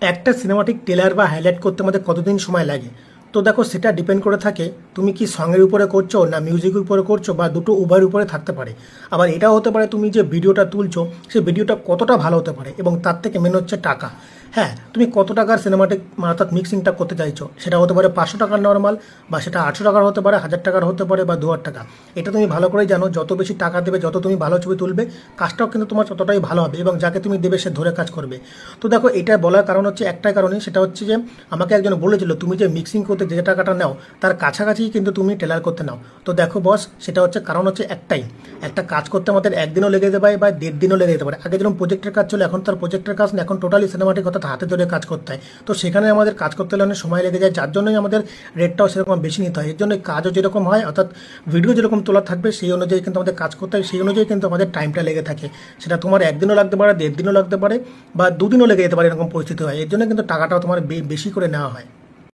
একটা cinematic trailer বা highlight করতে আমাদের কতদিন সময় লাগে? তো দেখো, সেটা ডিপেন্ড করে থাকে তুমি কি সঙের উপরে করছো না মিউজিকের উপরে করছো, বা দুটো উভয়ের উপরে থাকতে পারে। আবার এটাও হতে পারে তুমি যে ভিডিওটা তুলছো সেই ভিডিওটা কতটা ভালো হতে পারে, এবং তার থেকে মেন হচ্ছে টাকা। হ্যাঁ, তুমি কত টাকার সিনেমাটিক অর্থাৎ মিক্সিংটা করতে চাইছো, সেটা হতে পারে 500 টাকার নর্মাল, বা সেটা 800 টাকার হতে পারে, 1000 টাকার হতে পারে, বা 2000 টাকা। এটা তুমি ভালো করেই জানো, যত বেশি টাকা দেবে, যত তুমি ভালো ছবি তুলবে, কাজটাও কিন্তু তোমার ততটাই ভালো হবে, এবং যাকে তুমি দেবে সে ধরে কাজ করবে। তো দেখো, এটা বলার কারণ হচ্ছে একটাই কারণে, সেটা হচ্ছে যে আমাকে একজন বলেছিল তুমি যে মিক্সিং করতে যে টাকাটা নাও তার কাছাকাছি কিন্তু তুমি টেলার করতে নাও। তো দেখো বস, সেটা হচ্ছে কারণ হচ্ছে একটাই, একটা কাজ করতে আমাদের একদিনও লেগে যেতে পারে বা 1.5 দিনও লেগে যেতে পারে। আগে যেরকম প্রজেক্টের কাজ চলে, এখন তার প্রজেক্টের কাজ না, এখন টোটালি সিনেমাটিক অর্থাৎ হাতে ধরে কাজ করতে হয়। তো সেখানে আমাদের কাজ করতে হলে অনেক সময় লেগে যায়, যার জন্যই আমাদের রেটটাও সেরকম বেশি নিতে হয়। এর জন্য কাজও যেরকম হয়, অর্থাৎ ভিডিও যেরকম তোলা থাকবে সেই অনুযায়ী কিন্তু আমাদের কাজ করতে হয়, সেই অনুযায়ী কিন্তু আমাদের টাইমটা লেগে থাকে। সেটা তোমার 1 দিনও লাগতে পারে, 1.5 দিনও লাগতে পারে, বা 2 দিনও লেগে যেতে পারে, এরকম পরিস্থিতি হয়। এর জন্য কিন্তু টাকাটাও তোমার বেশি করে নেওয়া হয়।